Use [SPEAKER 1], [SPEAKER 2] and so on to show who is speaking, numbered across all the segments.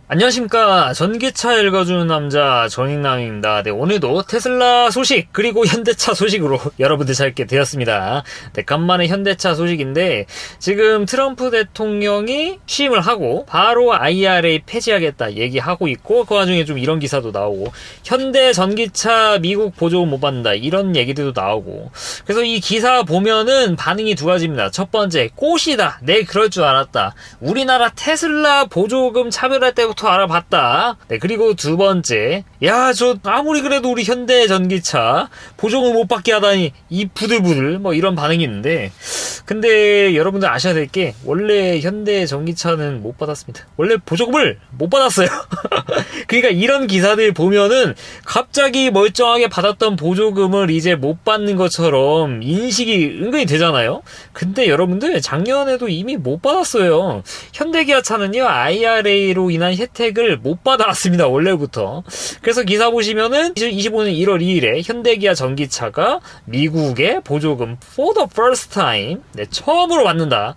[SPEAKER 1] 안녕하십니까. 전기차 읽어주는 남자 전익남입니다. 네, 오늘도 테슬라 소식 그리고 현대차 소식으로 여러분들 찾게 되었습니다. 네, 간만에 현대차 소식인데 지금 트럼프 대통령이 취임을 하고 바로 IRA 폐지하겠다 얘기하고 있고, 그 와중에 좀 이런 기사도 나오고 현대 전기차 미국 보조금 못 받는다 이런 얘기들도 나오고, 그래서 이 기사 보면은 반응이 두 가지입니다. 첫 번째, 꽃이다. 네, 그럴 줄 알았다. 우리나라 테슬라 보조금 차별할 때부터 알아봤다. 네, 그리고 두 번째, 야, 저 아무리 그래도 우리 현대 전기차 보조금 못 받게 하다니 이 부들부들 뭐 이런 반응이 있는데, 근데 여러분들 아셔야 될 게 원래 현대 전기차는 못 받았습니다. 원래 보조금을 못 받았어요. 그러니까 이런 기사들 보면은 갑자기 멀쩡하게 받았던 보조금을 이제 못 받는 것처럼 인식이 은근히 되잖아요. 근데 여러분들 작년에도 이미 못 받았어요. 현대기아차는요 IRA로 인한 혜택을 못 받아왔습니다. 원래부터. 그래서 기사 보시면은 2025년 1월 2일에 현대기아 전기차가 미국의 보조금 for the first time, 네, 처음으로 받는다.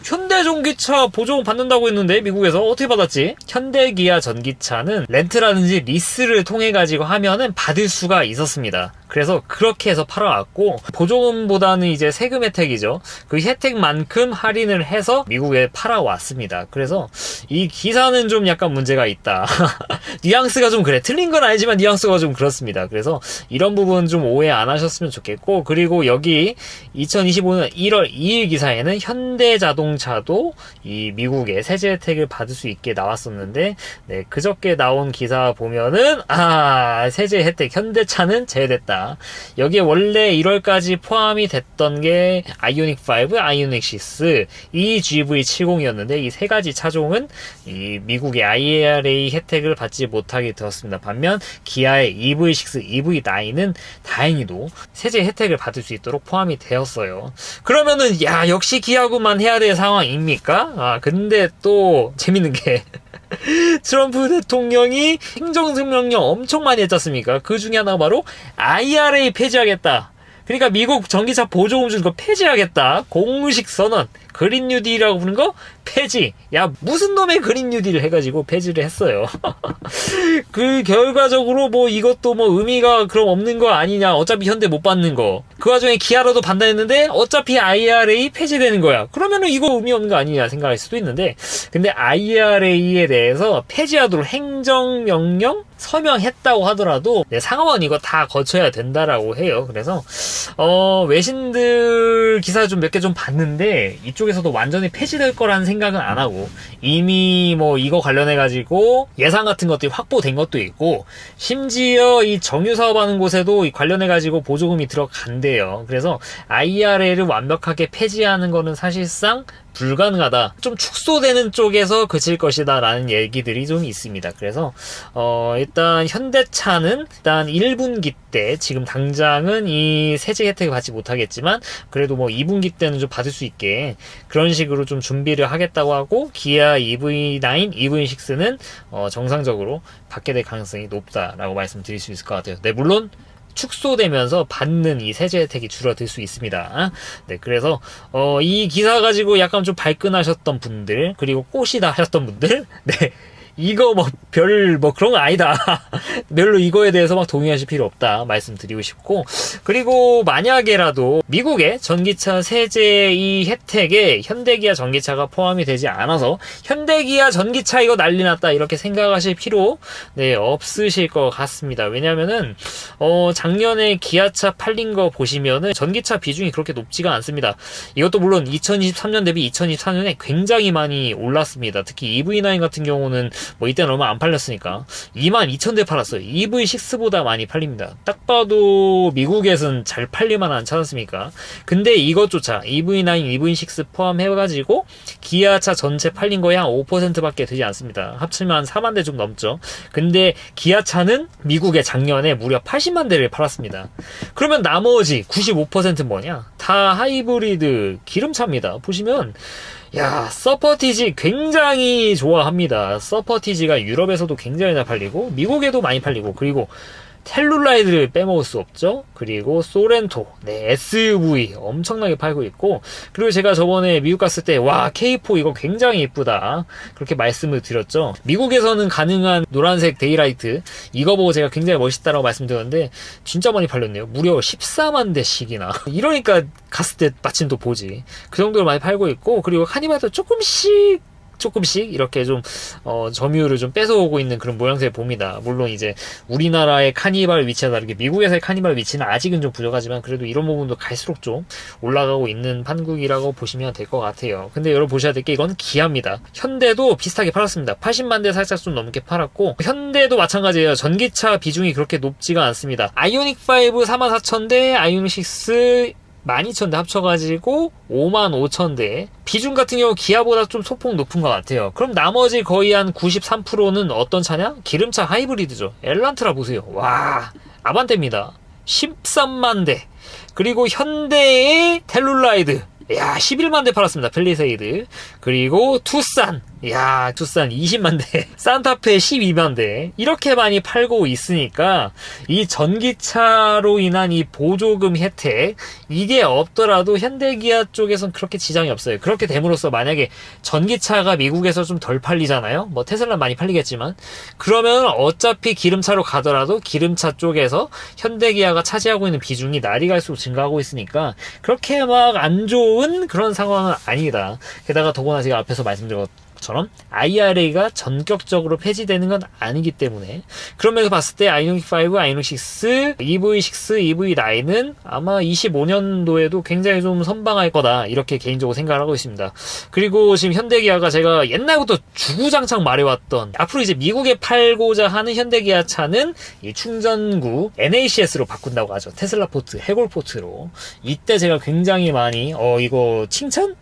[SPEAKER 1] 현대전기차 보조금 받는다고 했는데 미국에서 어떻게 받았지? 현대기아 전기차는 렌트라든지 리스를 통해 가지고 하면은 받을 수가 있었습니다. 그래서 그렇게 해서 팔아왔고, 보조금보다는 이제 세금 혜택이죠. 그 혜택만큼 할인을 해서 미국에 팔아왔습니다. 그래서 이 기사는 좀 약간 문제가 있다. 뉘앙스가 좀 그래. 틀린 건 아니지만 뉘앙스가 좀 그렇습니다. 그래서 이런 부분 좀 오해 안 하셨으면 좋겠고, 그리고 여기 2025년 1월 2일 기사에는 현대자동차도 이 미국의 세제 혜택을 받을 수 있게 나왔었는데, 네, 그저께 나온 기사 보면은 세제 혜택 현대차는 제외됐다. 여기에 원래 1월까지 포함이 됐던 게 아이오닉 5, 아이오닉 6, 이 GV70이었는데 이 세 가지 차종은 이 미국의 IRA 혜택을 받지 못하게 되었습니다. 반면 기아의 EV6, EV9은 다행히도 세제 혜택을 받을 수 있도록 포함이 되었어요. 그러면은 야, 역시 기아구만 해야 될 상황입니까? 근데 또 재밌는 게 트럼프 대통령이 행정명령 엄청 많이 했지 않습니까? 그 중에 하나가 바로 IRA 폐지하겠다. 그러니까 미국 전기차 보조금 주는 거 폐지하겠다. 공식 선언. 그린 뉴딜이라고 부르는 거 폐지. 야, 무슨 놈의 그린 뉴딜을 해가지고 폐지를 했어요. 그 결과적으로 뭐 이것도 뭐 의미가 그럼 없는 거 아니냐. 어차피 현대 못 받는 거. 그 와중에 기아로도 받는다했는데 어차피 IRA 폐지되는 거야. 그러면은 이거 의미 없는 거 아니냐 생각할 수도 있는데, 근데 IRA에 대해서 폐지하도록 행정명령 서명했다고 하더라도 상하원 이거 다 거쳐야 된다라고 해요. 그래서 외신들 기사 좀 몇 개 좀 봤는데 이쪽에서도 완전히 폐지될 거라는 생각은 안 하고, 이미 뭐 이거 관련해 가지고 예산 같은 것들이 확보된 것도 있고, 심지어 이 정유 사업하는 곳에도 이 관련해 가지고 보조금이 들어간대요. 그래서 IRA를 완벽하게 폐지하는 거는 사실상 불가능하다. 좀 축소되는 쪽에서 그칠 것이다 라는 얘기들이 좀 있습니다. 그래서 일단 현대차는 일단 1분기 때 지금 당장은 이 세제 혜택을 받지 못하겠지만 그래도 뭐 2분기 때는 좀 받을 수 있게 그런 식으로 좀 준비를 하겠다고 하고, 기아 EV9, EV6는 정상적으로 받게 될 가능성이 높다라고 말씀드릴 수 있을 것 같아요. 네, 물론 축소되면서 받는 이 세제 혜택이 줄어들 수 있습니다. 네, 그래서 이 기사 가지고 약간 좀 발끈하셨던 분들, 그리고 꽃이다 하셨던 분들, 네, 이거 그런 거 아니다. 별로 이거에 대해서 동의하실 필요 없다 말씀드리고 싶고, 그리고 만약에라도 미국의 전기차 세제 이 혜택에 현대기아 전기차가 포함이 되지 않아서 현대기아 전기차 이거 난리 났다 이렇게 생각하실 필요 없으실 것 같습니다. 왜냐면은 작년에 기아차 팔린 거 보시면은 전기차 비중이 그렇게 높지가 않습니다. 이것도 물론 2023년 대비 2024년에 굉장히 많이 올랐습니다. 특히 EV9 같은 경우는 이때는 얼마 안 팔렸으니까 22,000대 팔았어요. EV6보다 많이 팔립니다. 딱 봐도 미국에선 잘 팔릴만 하지 않습니까? 근데 이것조차 EV9, EV6 포함해가지고 기아차 전체 팔린 거에 한 5% 밖에 되지 않습니다. 합치면 한 4만 대 좀 넘죠. 근데 기아차는 미국에 작년에 무려 80만 대를 팔았습니다. 그러면 나머지 95%는 뭐냐? 다 하이브리드 기름차입니다. 보시면 서퍼티지 굉장히 좋아합니다. 서퍼티지가 유럽에서도 굉장히 잘 팔리고 미국에도 많이 팔리고, 그리고 텔룰라이드를 빼먹을 수 없죠. 그리고 소렌토, 네, SUV 엄청나게 팔고 있고, 그리고 제가 저번에 미국 갔을 때 와, K4 이거 굉장히 예쁘다 그렇게 말씀을 드렸죠. 미국에서는 가능한 노란색 데이라이트 이거 보고 제가 굉장히 멋있다라고 말씀드렸는데 진짜 많이 팔렸네요. 무려 14만 대씩이나. 이러니까 갔을 때 마침 또 보지. 그 정도로 많이 팔고 있고, 그리고 카니발도 조금씩 이렇게 좀 점유율을 좀 뺏어오고 있는 그런 모양새를 봅니다. 물론 이제 우리나라의 카니발 위치와 다르게 미국에서의 카니발 위치는 아직은 좀 부족하지만 그래도 이런 부분도 갈수록 좀 올라가고 있는 판국이라고 보시면 될 것 같아요. 근데 여러분 보셔야 될 게 이건 기아입니다. 현대도 비슷하게 팔았습니다. 80만 대 살짝 좀 넘게 팔았고, 현대도 마찬가지예요. 전기차 비중이 그렇게 높지가 않습니다. 아이오닉 5 44,000대, 아이오닉 6 12,000대 합쳐가지고 55,000대. 비중 같은 경우 기아보다 좀 소폭 높은 것 같아요. 그럼 나머지 거의 한 93%는 어떤 차냐? 기름차 하이브리드죠. 엘란트라 보세요. 와, 아반떼입니다. 13만 대. 그리고 현대의 텔룰라이드. 야, 11만 대 팔았습니다. 펠리세이드. 그리고 투싼. 야, 투싼 20만 대. 산타페 12만 대. 이렇게 많이 팔고 있으니까 이 전기차로 인한 이 보조금 혜택, 이게 없더라도 현대기아 쪽에선 그렇게 지장이 없어요. 그렇게 됨으로써 만약에 전기차가 미국에서 좀 덜 팔리잖아요. 뭐 테슬라 많이 팔리겠지만, 그러면 어차피 기름차로 가더라도 기름차 쪽에서 현대기아가 차지하고 있는 비중이 날이 갈수록 증가하고 있으니까 그렇게 막 안 좋은 그런 상황은 아니다. 게다가 더구나 제가 앞에서 말씀드렸 처럼 IRA가 전격적으로 폐지되는 건 아니기 때문에, 그런 면에서 봤을 때 아이오닉 5, 아이오닉 6, EV6, EV9은 아마 25년도에도 굉장히 좀 선방할 거다 이렇게 개인적으로 생각을 하고 있습니다. 그리고 지금 현대기아가 제가 옛날부터 주구장창 말해왔던, 앞으로 이제 미국에 팔고자 하는 현대기아 차는 이 충전구 NACS로 바꾼다고 하죠. 테슬라 포트, 해골 포트로. 이때 제가 굉장히 많이 이거 칭찬?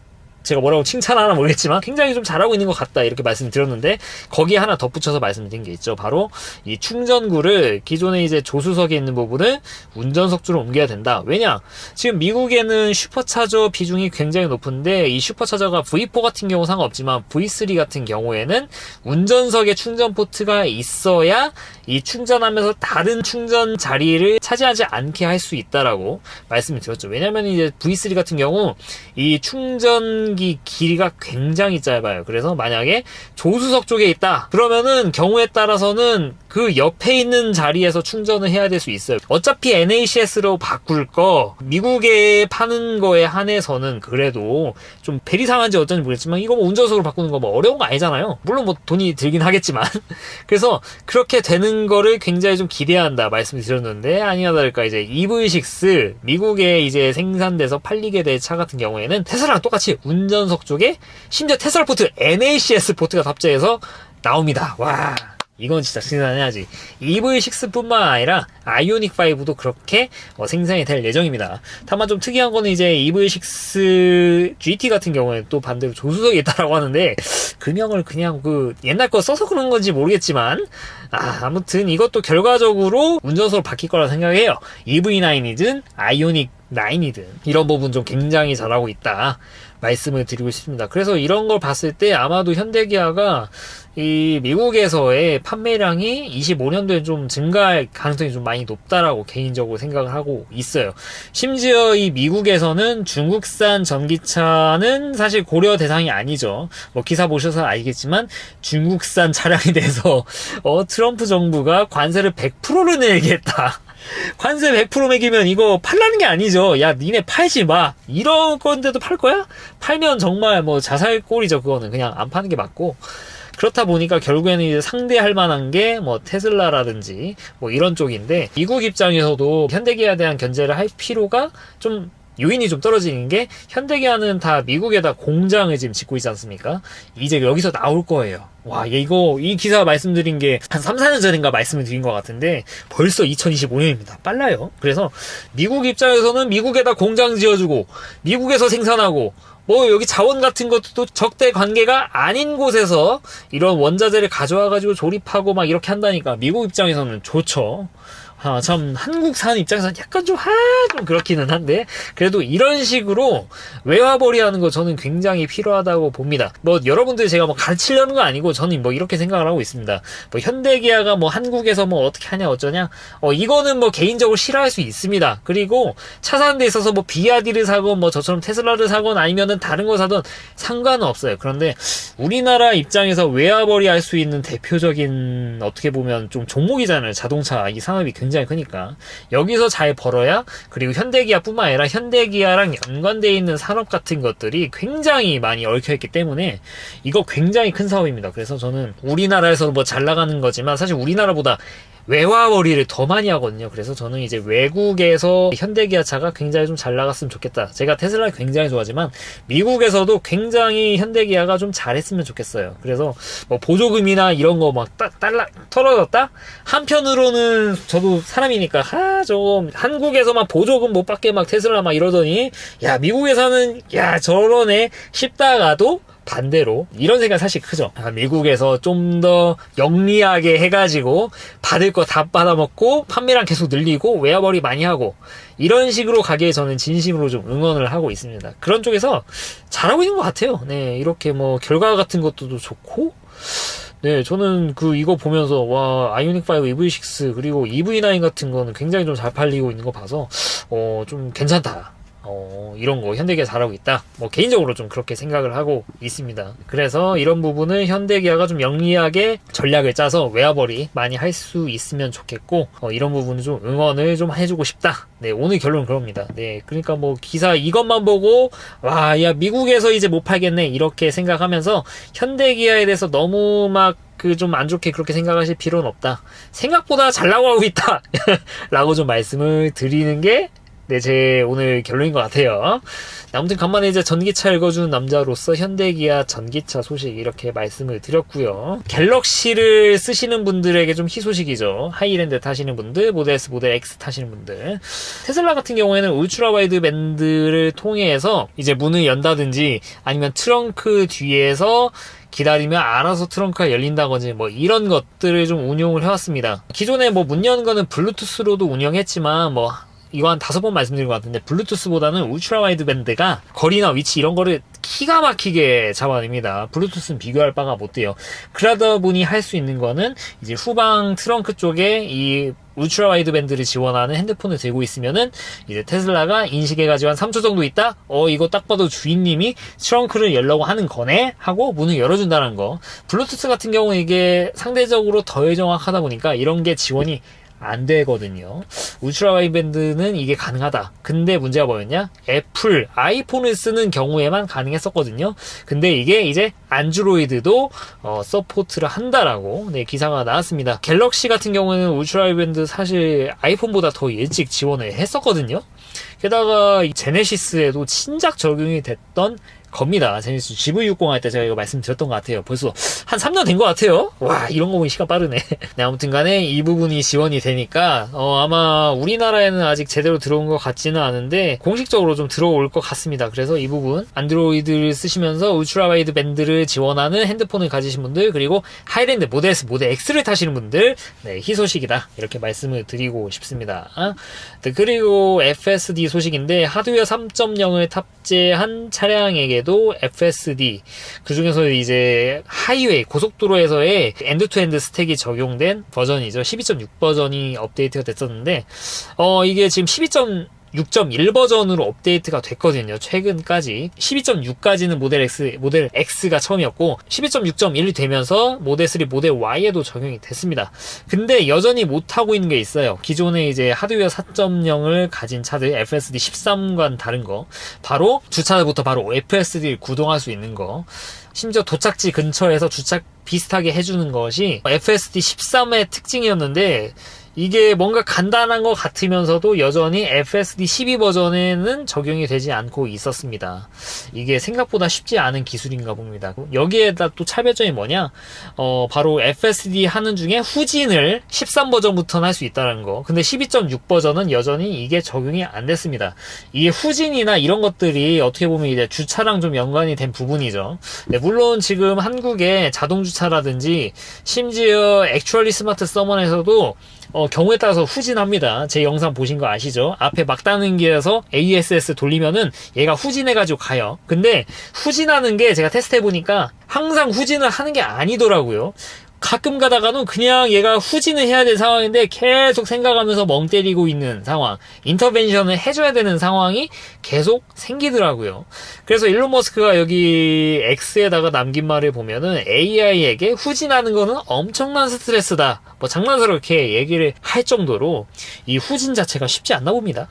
[SPEAKER 1] 제가 뭐라고 칭찬하나 모르겠지만 굉장히 좀 잘하고 있는 것 같다 이렇게 말씀드렸는데, 거기에 하나 덧붙여서 말씀드린 게 있죠. 바로 이 충전구를 기존에 이제 조수석에 있는 부분을 운전석 쪽으로 옮겨야 된다. 왜냐? 지금 미국에는 슈퍼차저 비중이 굉장히 높은데, 이 슈퍼차저가 V4 같은 경우 상관없지만 V3 같은 경우에는 운전석에 충전 포트가 있어야 이 충전하면서 다른 충전 자리를 차지하지 않게 할 수 있다라고 말씀을 드렸죠. 왜냐면 이제 V3 같은 경우 이 충전 길이가 굉장히 짧아요. 그래서 만약에 조수석 쪽에 있다 그러면은 경우에 따라서는 그 옆에 있는 자리에서 충전을 해야 될 수 있어요. 어차피 NACS로 바꿀 거 미국에 파는 거에 한해서는 그래도 좀 배리상한지 어쩐지 모르겠지만 이거 뭐 운전석으로 바꾸는 거 뭐 어려운 거 아니잖아요. 물론 뭐 돈이 들긴 하겠지만 그래서 그렇게 되는 거를 굉장히 좀 기대한다 말씀드렸는데, 아니나 다를까 이제 EV6 미국에 이제 생산돼서 팔리게 될 차 같은 경우에는 테슬라랑 똑같이 운전석 쪽에 심지어 테슬라 포트 NACS 포트가 탑재해서 나옵니다. 와, 이건 진짜 생산해야지. EV6뿐만 아니라 아이오닉 5도 그렇게 생산이 될 예정입니다. 다만 좀 특이한 거는 이제 EV6 GT 같은 경우에 또 반대로 조수석이 있다라고 하는데, 금형을 그냥 그 옛날 거 써서 그런 건지 모르겠지만 아무튼 이것도 결과적으로 운전석으로 바뀔 거라 생각해요. EV9이든 아이오닉 9이든 이런 부분 좀 굉장히 잘하고 있다 말씀을 드리고 싶습니다. 그래서 이런 걸 봤을 때 아마도 현대기아가 이 미국에서의 판매량이 25년도에 좀 증가할 가능성이 좀 많이 높다라고 개인적으로 생각을 하고 있어요. 심지어 이 미국에서는 중국산 전기차는 사실 고려 대상이 아니죠. 뭐 기사 보셔서 알겠지만 중국산 차량에 대해서 트럼프 정부가 관세를 100%를 내겠다. 관세 100% 매기면 이거 팔라는 게 아니죠. 야, 니네 팔지 마. 이런 건데도 팔 거야? 팔면 정말 뭐 자살골이죠. 그거는 그냥 안 파는 게 맞고. 그렇다 보니까 결국에는 이제 상대할 만한 게 뭐 테슬라라든지 뭐 이런 쪽인데, 미국 입장에서도 현대기아에 대한 견제를 할 필요가 좀 요인이 좀 떨어지는 게, 현대기아는 다 미국에다 공장을 지금 짓고 있지 않습니까? 이제 여기서 나올 거예요. 와, 이 기사 말씀드린 게 한 3, 4년 전인가 말씀을 드린 것 같은데 벌써 2025년입니다. 빨라요. 그래서 미국 입장에서는 미국에다 공장 지어주고 미국에서 생산하고 뭐 여기 자원 같은 것도 적대 관계가 아닌 곳에서 이런 원자재를 가져와가지고 조립하고 막 이렇게 한다니까 미국 입장에서는 좋죠. 참 한국 사는 입장에서는 약간 좀 그렇기는 한데 그래도 이런 식으로 외화벌이 하는 거 저는 굉장히 필요하다고 봅니다. 뭐 여러분들 제가 뭐 가르치려는 거 아니고 저는 뭐 이렇게 생각을 하고 있습니다. 뭐 현대기아가 뭐 한국에서 뭐 어떻게 하냐 어쩌냐 이거는 뭐 개인적으로 싫어할 수 있습니다. 그리고 차 사는 데 있어서 뭐 비아디를 사건 뭐 저처럼 테슬라를 사건 아니면은 다른 거 사든 상관은 없어요. 그런데 우리나라 입장에서 외화벌이 할 수 있는 대표적인 어떻게 보면 좀 종목이잖아요. 자동차 이 산업이 굉장히 크니까 여기서 잘 벌어야 그리고 현대기아뿐만 아니라 현대기아랑 연관되어 있는 산업 같은 것들이 굉장히 많이 얽혀있기 때문에 이거 굉장히 큰 사업입니다. 그래서 저는 우리나라에서 뭐 잘 나가는 거지만 사실 우리나라보다 외화벌이를 더 많이 하거든요. 그래서 저는 이제 외국에서 현대기아차가 굉장히 좀 잘 나갔으면 좋겠다. 제가 테슬라를 굉장히 좋아하지만 미국에서도 굉장히 현대기아가 좀 잘했으면 좋겠어요. 그래서 뭐 보조금이나 이런 거 막 떨어졌다? 한편으로는 저도 사람이니까 좀 한국에서만 보조금 못 받게 막 테슬라 막 이러더니 야 미국에서는 야 저러네 싶다가도 반대로 이런 생각 사실 크죠. 미국에서 좀 더 영리하게 해가지고 받을 거 다 받아먹고 판매량 계속 늘리고 외화벌이 많이 하고 이런 식으로 가기에 저는 진심으로 좀 응원을 하고 있습니다. 그런 쪽에서 잘하고 있는 것 같아요. 네, 이렇게 뭐 결과 같은 것도 좋고 네, 저는 이거 보면서 와 아이오닉 5 EV6 그리고 EV9 같은 거는 굉장히 좀 잘 팔리고 있는 거 봐서 좀 괜찮다. 이런 거 현대기아 잘하고 있다. 뭐 개인적으로 좀 그렇게 생각을 하고 있습니다. 그래서 이런 부분을 현대기아가 좀 영리하게 전략을 짜서 외화벌이 많이 할 수 있으면 좋겠고 이런 부분을 좀 응원을 좀 해주고 싶다. 네, 오늘 결론은 그럽니다. 네, 그러니까 뭐 기사 이것만 보고 와, 야 미국에서 이제 못 팔겠네 이렇게 생각하면서 현대기아에 대해서 너무 막 좀 안 좋게 그렇게 생각하실 필요는 없다. 생각보다 잘 나가고 있다. 라고 좀 말씀을 드리는 게 네, 제 오늘 결론인 것 같아요. 아무튼 간만에 이제 전기차 읽어주는 남자로서 현대기아 전기차 소식 이렇게 말씀을 드렸고요. 갤럭시를 쓰시는 분들에게 좀 희소식이죠. 하이랜드 타시는 분들, 모델 S, 모델 X 타시는 분들. 테슬라 같은 경우에는 울트라 와이드 밴드를 통해서 이제 문을 연다든지 아니면 트렁크 뒤에서 기다리면 알아서 트렁크가 열린다든지 뭐 이런 것들을 좀 운용을 해왔습니다. 기존에 뭐 문 여는 거는 블루투스로도 운영했지만 뭐 이거 한 5번 말씀드린 것 같은데 블루투스보다는 울트라 와이드 밴드가 거리나 위치 이런 거를 기가 막히게 잡아냅니다. 블루투스는 비교할 바가 못 돼요. 그러다 보니 할 수 있는 거는 이제 후방 트렁크 쪽에 이 울트라 와이드 밴드를 지원하는 핸드폰을 들고 있으면은 이제 테슬라가 인식해가지고 한 3초 정도 있다? 이거 딱 봐도 주인님이 트렁크를 열려고 하는 거네? 하고 문을 열어준다는 거. 블루투스 같은 경우는 이게 상대적으로 덜 정확하다 보니까 이런 게 지원이 안 되거든요. 울트라 와이드밴드는 이게 가능하다. 근데 문제가 뭐였냐? 애플, 아이폰을 쓰는 경우에만 가능했었거든요. 근데 이게 이제 안드로이드도 서포트를 한다라고 기사가 나왔습니다. 갤럭시 같은 경우는 울트라 와이드밴드 사실 아이폰보다 더 일찍 지원을 했었거든요. 게다가 이 제네시스에도 친작 적용이 됐던 겁니다. 제네시스 GV60 할 때 제가 이거 말씀드렸던 것 같아요. 벌써 한 3년 된 것 같아요. 와, 이런 거 보니 시간 빠르네. 네, 아무튼 간에 이 부분이 지원이 되니까 아마 우리나라에는 아직 제대로 들어온 것 같지는 않은데 공식적으로 좀 들어올 것 같습니다. 그래서 이 부분 안드로이드를 쓰시면서 울트라 와이드 밴드를 지원하는 핸드폰을 가지신 분들 그리고 하이랜드 모델 S, 모델 X를 타시는 분들 네, 희소식이다. 이렇게 말씀을 드리고 싶습니다. 네, 그리고 FSD 소식인데 하드웨어 3.0을 탑재한 차량에게 FSD 그 중에서 이제 하이웨이 고속도로에서의 엔드-투-엔드 스택이 적용된 버전이죠. 12.6 버전이 업데이트가 됐었는데 이게 지금 6.1 버전으로 업데이트가 됐거든요. 최근까지 12.6까지는 모델 X가 처음이었고 12.6.1이 되면서 모델 3, 모델 Y에도 적용이 됐습니다. 근데 여전히 못하고 있는 게 있어요. 기존에 이제 하드웨어 4.0을 가진 차들 FSD 13과는 다른 거 바로 주차부터 바로 FSD를 구동할 수 있는 거 심지어 도착지 근처에서 주차 비슷하게 해주는 것이 FSD 13의 특징이었는데 이게 뭔가 간단한 것 같으면서도 여전히 FSD 12 버전에는 적용이 되지 않고 있었습니다. 이게 생각보다 쉽지 않은 기술인가 봅니다. 여기에다 또 차별점이 뭐냐? 바로 FSD 하는 중에 후진을 13 버전부터는 할 수 있다는 거. 근데 12.6 버전은 여전히 이게 적용이 안 됐습니다. 이게 후진이나 이런 것들이 어떻게 보면 이제 주차랑 좀 연관이 된 부분이죠. 네, 물론 지금 한국의 자동주차라든지 심지어 액츄얼리 스마트 서머에서도 경우에 따라서 후진합니다. 제 영상 보신 거 아시죠? 앞에 막다는기에서 ASS 돌리면은 얘가 후진해가지고 가요. 근데 후진하는 게 제가 테스트 해보니까 항상 후진을 하는 게 아니더라고요. 가끔 가다가는 그냥 얘가 후진을 해야 될 상황인데 계속 생각하면서 멍 때리고 있는 상황, 인터벤션을 해줘야 되는 상황이 계속 생기더라고요. 그래서 일론 머스크가 여기 X에다가 남긴 말을 보면은 AI에게 후진하는 거는 엄청난 스트레스다, 뭐 장난스럽게 얘기를 할 정도로 이 후진 자체가 쉽지 않나 봅니다.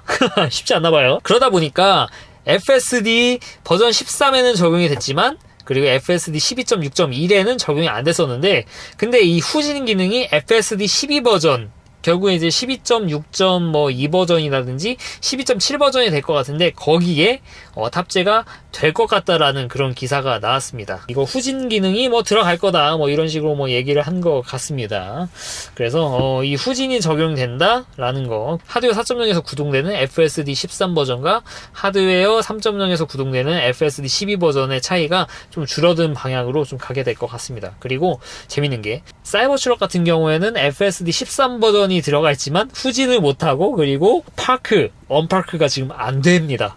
[SPEAKER 1] 쉽지 않나 봐요. 그러다 보니까 FSD 버전 13에는 적용이 됐지만 그리고 FSD 12.6.1에는 적용이 안 됐었는데, 근데 이 후진 기능이 FSD 12 버전, 결국에 이제 12.6.2 버전이라든지 12.7 버전이 될 것 같은데 거기에 탑재가 될 것 같다라는 그런 기사가 나왔습니다. 이거 후진 기능이 뭐 들어갈 거다, 뭐 이런 식으로 뭐 얘기를 한 것 같습니다. 그래서 이 후진이 적용된다라는 거, 하드웨어 4.0에서 구동되는 FSD 13 버전과 하드웨어 3.0에서 구동되는 FSD 12 버전의 차이가 좀 줄어든 방향으로 좀 가게 될 것 같습니다. 그리고 재밌는 게 사이버 추락 같은 경우에는 FSD 13 버전이 들어가 있지만 후진을 못하고, 그리고 언파크가 지금 안 됩니다.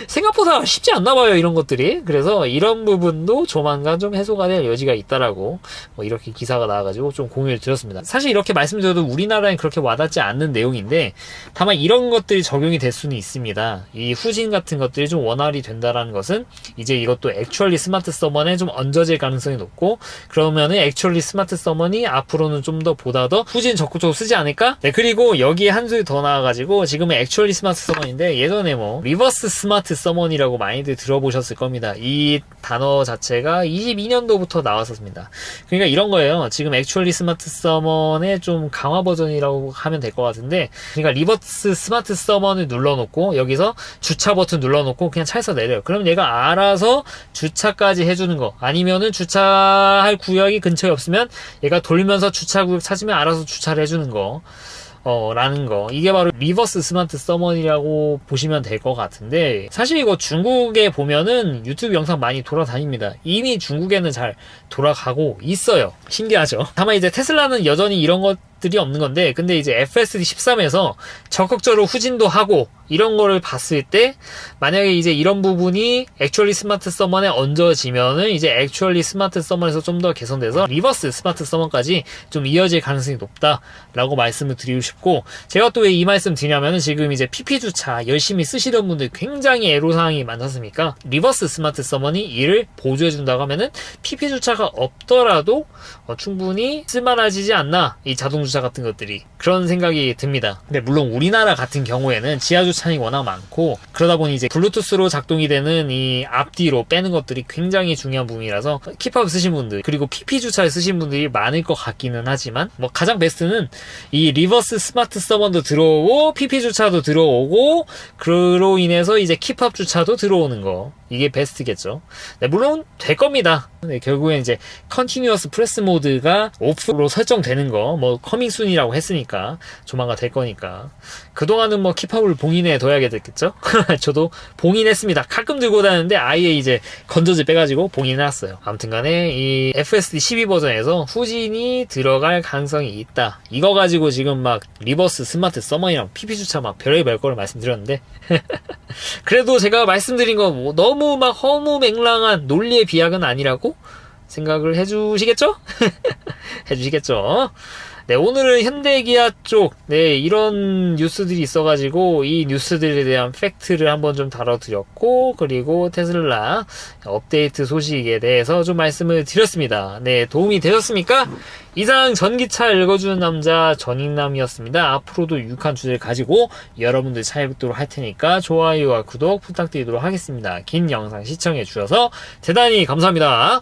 [SPEAKER 1] 생각보다 쉽지 않나 봐요, 이런 것들이. 그래서 이런 부분도 조만간 좀 해소가 될 여지가 있다라고 뭐 이렇게 기사가 나와가지고 좀 공유를 드렸습니다. 사실 이렇게 말씀드려도 우리나라엔 그렇게 와닿지 않는 내용인데, 다만 이런 것들이 적용이 될 수는 있습니다. 이 후진 같은 것들이 좀 원활히 된다라는 것은 이제 이것도 액츄얼리 스마트 서먼에 좀 얹어질 가능성이 높고, 그러면은 액츄얼리 스마트 서먼이 앞으로는 좀 더 보다 더 후진 적극적으로 쓰지 않을까? 네, 그리고 여기에 한 줄 더 나와가지고 지금은 액츄얼리 스마트 서먼인데 예전에 뭐 리버스 스마트 서먼이라고 많이들 들어보셨을 겁니다. 이 단어 자체가 22년도부터 나왔었습니다. 그러니까 이런 거예요. 지금 액츄얼리 스마트 서먼의 좀 강화 버전이라고 하면 될 것 같은데, 그러니까 리버스 스마트 서먼을 눌러놓고 여기서 주차 버튼 눌러놓고 그냥 차에서 내려요. 그럼 얘가 알아서 주차까지 해주는 거, 아니면은 주차할 구역이 근처에 없으면 얘가 돌면서 주차 구역 찾으면 알아서 주차를 해주는 거, 라는 거. 이게 바로 리버스 스마트 서먼이라고 보시면 될 것 같은데, 사실 이거 중국에 보면은 유튜브 영상 많이 돌아다닙니다. 이미 중국에는 잘 돌아가고 있어요. 신기하죠? 다만 이제 테슬라는 여전히 이런 것들이 없는 건데, 근데 이제 FSD 13에서 적극적으로 후진도 하고 이런 거를 봤을 때, 만약에 이제 이런 부분이 액츄얼리 스마트 서먼에 얹어지면은 이제 액츄얼리 스마트 서먼에서 좀 더 개선돼서 리버스 스마트 서먼까지 좀 이어질 가능성이 높다라고 말씀을 드리고 싶고, 제가 또 왜 이 말씀 드리냐면은 지금 이제 PP 주차 열심히 쓰시던 분들 굉장히 애로사항이 많았습니까? 리버스 스마트 서먼이 이를 보조해준다고 하면은 PP 주차가 없더라도 충분히 쓸만해지지 않나, 이 자동 주차 같은 것들이. 그런 생각이 듭니다. 근데 물론 우리나라 같은 경우에는 지하 주차량이 워낙 많고, 그러다 보니 이제 블루투스로 작동이 되는 이 앞뒤로 빼는 것들이 굉장히 중요한 부분이라서 킵업 쓰신 분들, 그리고 PP 주차를 쓰신 분들이 많을 것 같기는 하지만, 뭐 가장 베스트는 이 리버스 스마트 서먼도 들어오고 PP 주차도 들어오고, 그로 인해서 이제 킵업 주차도 들어오는 거, 이게 베스트겠죠. 네, 물론 될 겁니다. 네, 결국엔 이제 컨티뉴어스 프레스 모드가 오프로 설정되는 거, 뭐 커밍순이라고 했으니까 조만간 될 거니까, 그동안은 뭐 킵업을 봉인해 둬야겠죠. 저도 봉인했습니다. 가끔 들고 다니는데 아예 이제 건전지 빼가지고 봉인해놨어요. 아무튼간에 이 FSD 12 버전에서 후진이 들어갈 가능성이 있다, 이거 가지고 지금 막 리버스 스마트 서먼이랑 PP 주차 막 별의별 거를 말씀드렸는데 그래도 제가 말씀드린 거 뭐 너무 막 허무맹랑한 논리의 비약은 아니라고 생각을 해주시겠죠? 해주시겠죠? 네, 오늘은 현대기아 쪽, 네, 이런 뉴스들이 있어가지고 이 뉴스들에 대한 팩트를 한번 좀 다뤄드렸고, 그리고 테슬라 업데이트 소식에 대해서 좀 말씀을 드렸습니다. 네, 도움이 되셨습니까? 이상 전기차 읽어주는 남자 전익남이었습니다. 앞으로도 유익한 주제를 가지고 여러분들 찾아뵙도록 할 테니까 좋아요와 구독 부탁드리도록 하겠습니다. 긴 영상 시청해 주셔서 대단히 감사합니다.